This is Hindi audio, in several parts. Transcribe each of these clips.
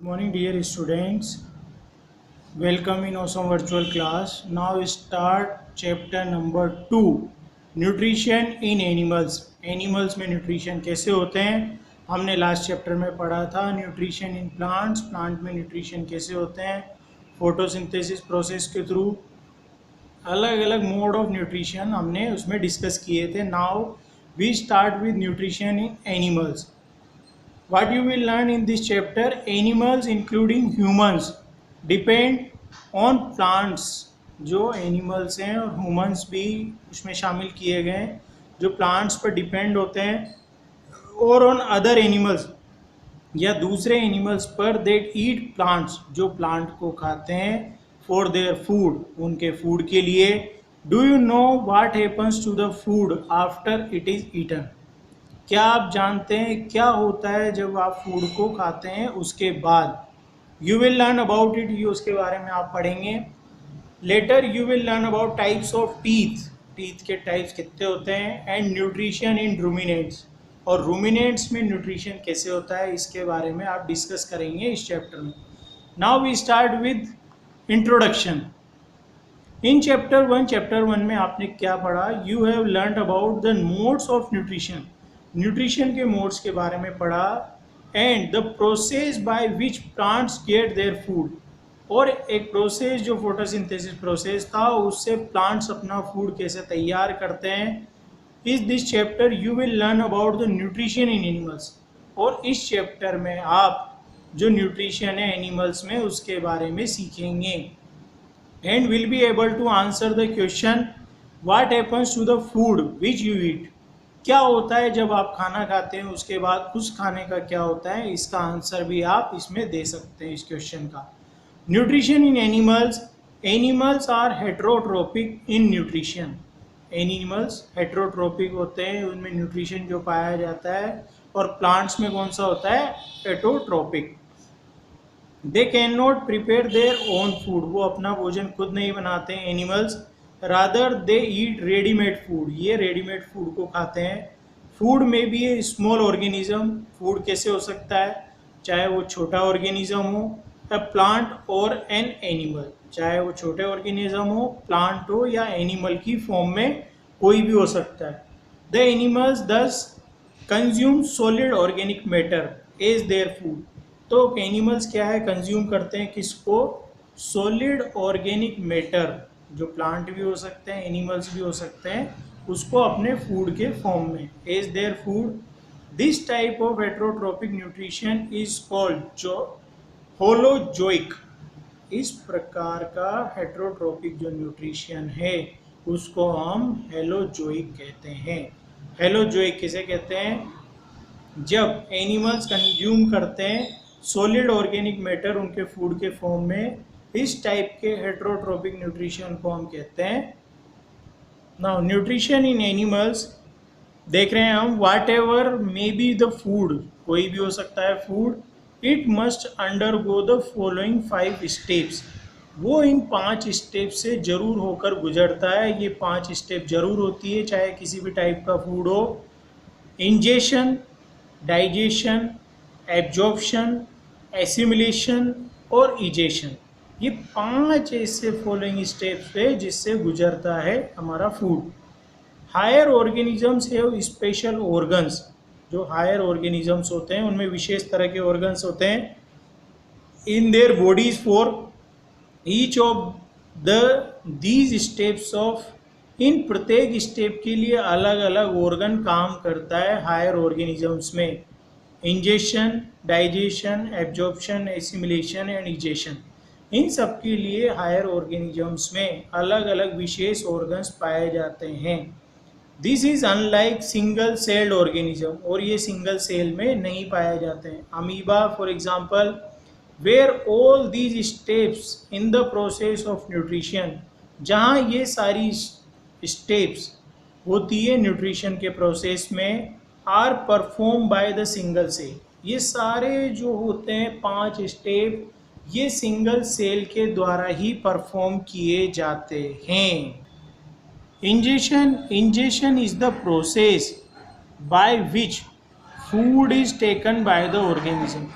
Good morning, dear students. Welcome in awesome virtual class. Now we start chapter number 2, nutrition in animals. Animals में nutrition कैसे होते हैं हमने लास्ट चैप्टर में पढ़ा था. न्यूट्रिशन इन प्लांट्स, प्लांट में न्यूट्रिशन कैसे होते हैं, फोटोसिंथेसिस प्रोसेस के थ्रू अलग अलग मोड ऑफ न्यूट्रिशन हमने उसमें डिस्कस किए थे. Now we start with nutrition in animals. What you will learn in this chapter, animals including humans depend on plants. जो animals हैं और humans भी उसमें शामिल किए गए हैं जो plants पर depend होते हैं और on other animals या दूसरे animals पर that eat plants जो plant को खाते हैं for their food, उनके food के लिए. Do you know what happens to the food after it is eaten? क्या आप जानते हैं क्या होता है जब आप फूड को खाते हैं उसके बाद? You will learn about it, ये उसके बारे में आप पढ़ेंगे. Later you will learn about types of teeth, teeth के टाइप्स कितने होते हैं, एंड न्यूट्रिशन इन रूमिनेंट्स, और रूमिनेंट्स में न्यूट्रिशन कैसे होता है इसके बारे में आप डिस्कस करेंगे इस चैप्टर में. Now we start with introduction. In chapter one में आपने क्या पढ़ा? You have learn about the modes of nutrition, nutrition के मोड्स के बारे में पढ़ा, and the process by which plants get their food, और एक प्रोसेस जो फोटोसिंथेसिस प्रोसेस था उससे प्लांट्स अपना फूड कैसे तैयार करते हैं. इस this chapter you will learn about the nutrition in animals, और इस चैप्टर में आप जो न्यूट्रिशन है एनिमल्स में उसके बारे में सीखेंगे. And will be able to answer the question what happens to the food which you eat, क्या होता है जब आप खाना खाते हैं उसके बाद उस खाने का क्या होता है, इसका आंसर भी आप इसमें दे सकते हैं इस क्वेश्चन का. Nutrition in animals, animals are heterotrophic in nutrition, animals heterotrophic होते हैं उनमें न्यूट्रिशन जो पाया जाता है, और प्लांट्स में कौन सा होता है, heterotrophic. They can not prepare their own food, वो अपना भोजन खुद नहीं बनाते हैं animals. Rather they eat readymade food, ये रेडीमेड फूड को खाते हैं. फूड में भी ये स्मॉल ऑर्गेनिज्म, फूड कैसे हो सकता है, चाहे वो छोटा ऑर्गेनिज्म हो, अ प्लांट और एन एनिमल, चाहे वो छोटे ऑर्गेनिज्म हो, प्लांट हो या एनिमल की फॉर्म में कोई भी हो सकता है. The animals thus consume solid organic matter as their food, तो एनिमल्स क्या है, कंज्यूम करते हैं किसको, सॉलिड ऑर्गेनिक मैटर, जो प्लांट भी हो सकते हैं एनिमल्स भी हो सकते हैं, उसको अपने फूड के फॉर्म में as their food. This type of heterotrophic nutrition is called जो होलोजोइक, इस प्रकार का हेट्रोट्रोपिक जो न्यूट्रिशन है उसको हम हेलोजोइक कहते हैं. हेलोजोइक किसे कहते हैं, जब एनिमल्स कंज्यूम करते हैं सॉलिड ऑर्गेनिक मैटर उनके फूड के फॉर्म में, इस टाइप के हेट्रोट्रोपिक न्यूट्रिशन को हम कहते हैं. नाउ न्यूट्रिशन इन एनिमल्स देख रहे हैं हम, whatever may be the food, कोई भी हो सकता है food, it must undergo the following 5 steps, वो इन 5 स्टेप से जरूर होकर गुजरता है. ये 5 स्टेप जरूर होती है चाहे किसी भी टाइप का फूड हो. इंजेशन, डाइजेशन, एब्जॉर्प्शन, एसिमिलेशन और इजेशन, ये 5 ऐसे फॉलोइंग स्टेप्स है जिससे गुजरता है हमारा food. Higher organisms have special organs, जो हायर ऑर्गेनिजम्स होते हैं उनमें विशेष तरह के ऑर्गन्स होते हैं in their bodies for each of these steps of, इन प्रत्येक स्टेप के लिए अलग अलग ऑर्गन काम करता है हायर ऑर्गेनिजम्स में. Ingestion, digestion, absorption, assimilation and egestion, इन सब के लिए हायर ऑर्गेनिजम्स में अलग अलग विशेष ऑर्गन्स पाए जाते हैं. This is unlike single celled organism, और ये सिंगल सेल में नहीं पाए जाते हैं. Amoeba for example, where all these steps in the process of nutrition, जहाँ ये सारी स्टेप्स होती है न्यूट्रिशन के प्रोसेस में, are perform by the single cell, ये सारे जो होते हैं 5 स्टेप ये सिंगल सेल के द्वारा ही परफॉर्म किए जाते हैं. Ingestion is the process by which food is taken by the organism,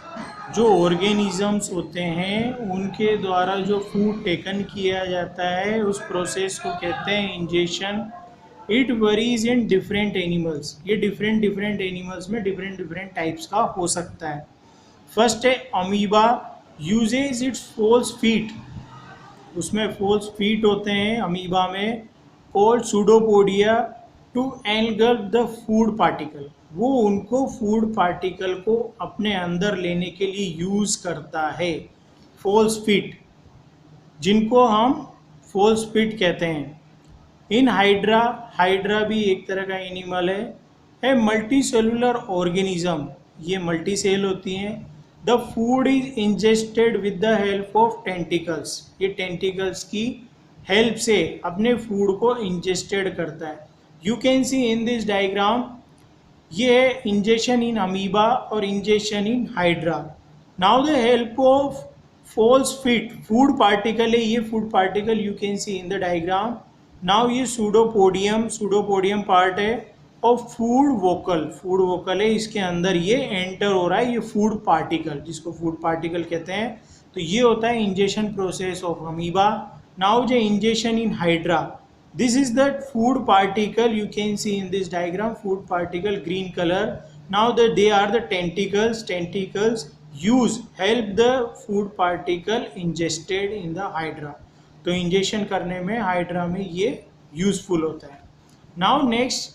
जो ऑर्गेनिजम्स होते हैं उनके द्वारा जो फूड टेकन किया जाता है उस प्रोसेस को कहते हैं ingestion. It varies in different animals, ये डिफरेंट डिफरेंट एनिमल्स में डिफरेंट डिफरेंट टाइप्स का हो सकता है। फर्स्ट है amoeba, uses its false feet, उसमें फोल्स फीट होते हैं अमीबा में, called pseudopodia, to engulf the food particle, वो उनको फूड पार्टिकल को अपने अंदर लेने के लिए यूज करता है। फोल्स फीट, जिनको हम फोल्स फीट कहते हैं। इन हाइड्रा, हाइड्रा भी एक तरह का एनिमल है मल्टी सेलुलर ऑर्गेनिज्म, ये मल्टी सेल होती हैं। The food is ingested with the help of tentacles, ये टेंटिकल्स की हेल्प से अपने फूड को इंजेस्टेड करता है। You can see in this diagram, ये है इंजेशन इन अमीबा और ingestion in hydra. Now the help of false feet, food particle है ये, food particle you can see in the diagram. Now ये सूडोपोडियम, सूडोपोडियम पार्ट है और फूड वोकल, फूड वोकल है, इसके अंदर ये एंटर हो रहा है ये फूड पार्टिकल, जिसको फूड पार्टिकल कहते हैं। तो ये होता है ingestion process of amoeba. Now जो ingestion in hydra, this is that food particle, you can see in this diagram food particle green color. Now that they are the tentacles, tentacles use help the food particle ingested in the hydra, तो इंजेक्शन करने में हाइड्रा में ये यूजफुल होता है। Now next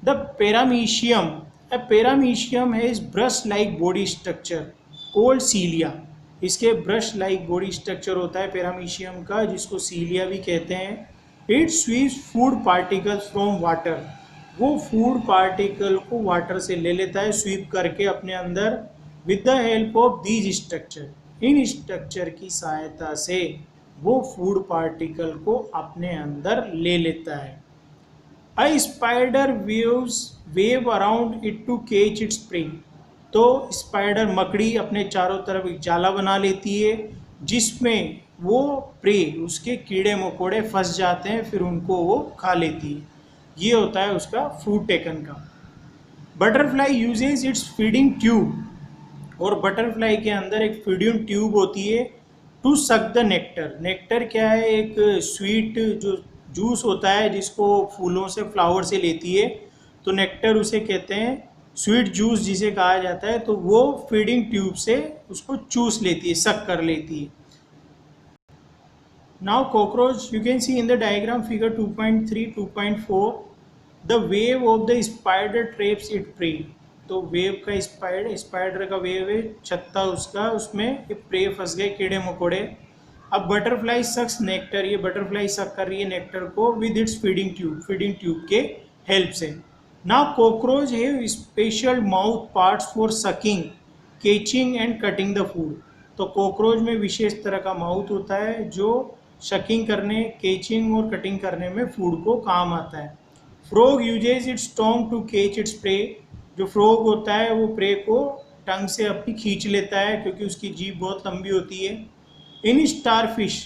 the paramecium, a paramecium है is brush like body structure called cilia, इसके ब्रश लाइक बॉडी स्ट्रक्चर होता है पैरामीशियम का, जिसको सीलिया भी कहते हैं। It sweeps food particles from water, वो फूड पार्टिकल को वाटर से ले लेता है स्वीप करके अपने अंदर, with the help of these structure, in structure की सहायता से वो फूड पार्टिकल को अपने अंदर ले लेता है। A spider weave around it to catch its prey, तो स्पाइडर मकड़ी अपने चारों तरफ एक जाला बना लेती है जिसमें वो प्रे, उसके कीड़े मकोड़े फंस जाते हैं, फिर उनको वो खा लेती है। ये होता है उसका फूड टेकन का। Butterfly usage it's feeding tube, और बटरफ्लाई के अंदर एक फीडिंग ट्यूब होती है to suck the nectar. Nectar क्या है, एक स्वीट जो जूस होता है जिसको फूलों से, फ्लावर से लेती है, तो नेक्टर उसे कहते हैं, स्वीट जूस जिसे कहा जाता है, तो वो फीडिंग ट्यूब से उसको चूस लेती है, सक कर लेती है। Now cockroach, you can see in the diagram figure 2.3, 2.4, the wave of the spider traps its prey, तो वेव का स्पाइडर का वेव है, छत्ता उसका, उसमें ये प्रे फंस गए कीड़े मकोड़े। अब बटरफ्लाई सक्स नेक्टर, ये बटरफ्लाई सक कर रही है नेक्टर को विद इट्स फीडिंग ट्यूब के हेल्प से। Now cockroach have special mouth parts for sucking, catching and cutting the food, तो कॉकरोच में विशेष तरह का माउथ होता है जो शकिंग करने, कैचिंग और कटिंग करने में फूड को काम आता है। Frog uses its tongue to catch its prey, जो फ्रॉग होता है वो प्रे को टंग से अपनी खींच लेता है क्योंकि उसकी जीभ बहुत लंबी होती है। In starfish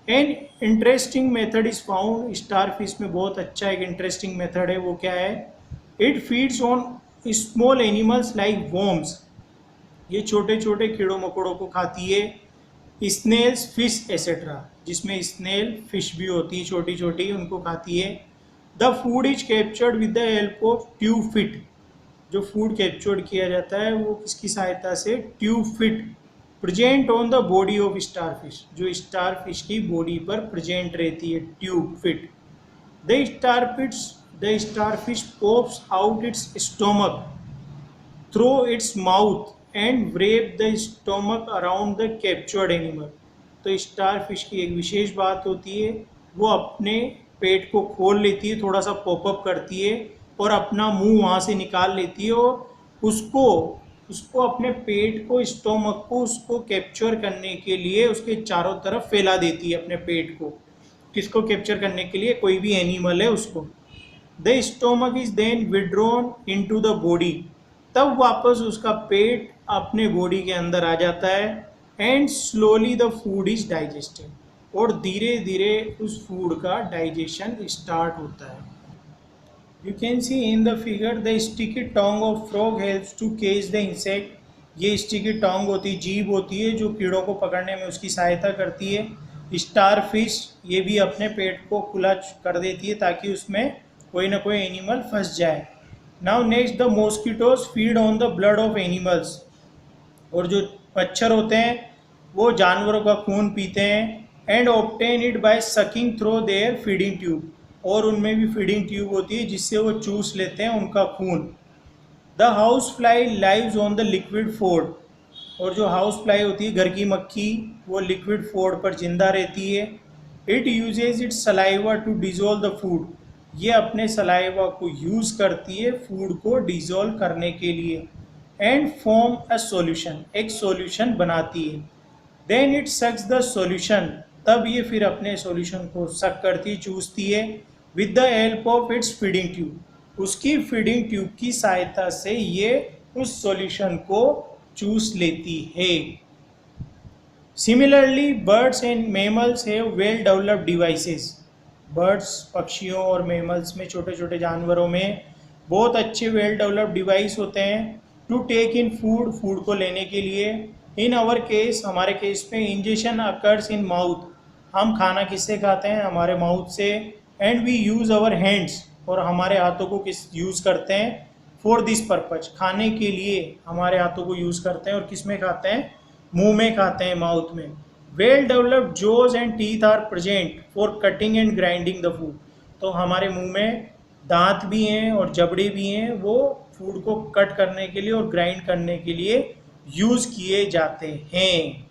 an interesting method is found, starfish में बहुत अच्छा एक इंटरेस्टिंग मेथड है, वो क्या है, it feeds on small animals like worms, ये छोटे छोटे कीड़ों मकोड़ों को खाती है। स्नेल्स, फिश एसेट्रा, जिसमें स्नेल फिश भी होती है छोटी छोटी, उनको खाती है। The food is captured with the help of tube fit, जो फूड कैप्चर्ड किया जाता है वो किसकी सहायता से, tube fit present on the body of starfish, जो स्टारफिश की बॉडी पर प्रेजेंट रहती है tube fit. The starfish pops out it's stomach through its mouth and wrap the stomach around the captured animal, तो स्टारफिश की एक विशेष बात होती है, वो अपने पेट को खोल लेती है, थोड़ा सा पॉपअप करती है और अपना मुंह वहाँ से निकाल लेती है और उसको अपने पेट को, स्टोमक को, उसको कैप्चर करने के लिए उसके चारों तरफ फैला देती है अपने पेट को, किसको कैप्चर करने के लिए, कोई भी एनिमल है उसको। The stomach is then withdrawn into the body, तब वापस उसका पेट अपने बॉडी के अंदर आ जाता है। And slowly the food is digested, और धीरे धीरे उस फूड का डाइजेशन स्टार्ट होता है। You can see in the figure the sticky tongue of frog helps to catch the insect, ये स्टिकी टोंग होती है, जीभ होती है जो कीड़ों को पकड़ने में उसकी सहायता करती है। स्टार फिश ये भी अपने पेट को खुला कर देती है ताकि उसमें कोई ना कोई एनिमल फंस जाए। Now next, the mosquitoes feed on the blood of animals. और जो मच्छर होते हैं वो जानवरों का खून पीते हैं। And obtain it by sucking through their feeding tube, और उनमें भी फीडिंग ट्यूब होती है जिससे वो चूस लेते हैं उनका खून। The house fly lives on the liquid Ford, और जो हाउस फ्लाई होती है घर की मक्खी वो लिक्विड फोर्ड पर जिंदा रहती है। It uses its saliva to dissolve the food, ये अपने सलाइवा को यूज़ करती है फूड को डिजोल्व करने के लिए। एंड फॉर्म अ सॉल्यूशन, एक सॉल्यूशन बनाती है। Then it sucks the solution, तब ये फिर अपने सॉल्यूशन को सक करती चूसती है। With the help of its feeding tube, उसकी फीडिंग ट्यूब की सहायता से ये उस सॉल्यूशन को चूस लेती है। Similarly birds and mammals have well developed devices, birds पक्षियों और मैमल्स में छोटे छोटे जानवरों में बहुत अच्छे वेल डेवलप्ड डिवाइस होते हैं to take in food, food को लेने के लिए। इन आवर केस, हमारे केस में इंजेक्शन अकर्स इन माउथ, हम खाना किससे खाते हैं, हमारे माउथ से। And we use our hands, और हमारे हाथों को किस यूज़ करते हैं फॉर दिस पर्पज, खाने के लिए हमारे हाथों को यूज़ करते हैं। और किस में खाते हैं, मुंह में खाते हैं, माउथ में। Well developed jaws and teeth are present for cutting and grinding the food, तो हमारे मुंह में दांत भी हैं और जबड़े भी हैं, वो फूड को कट करने के लिए और ग्राइंड करने के लिए यूज़ किए जाते हैं।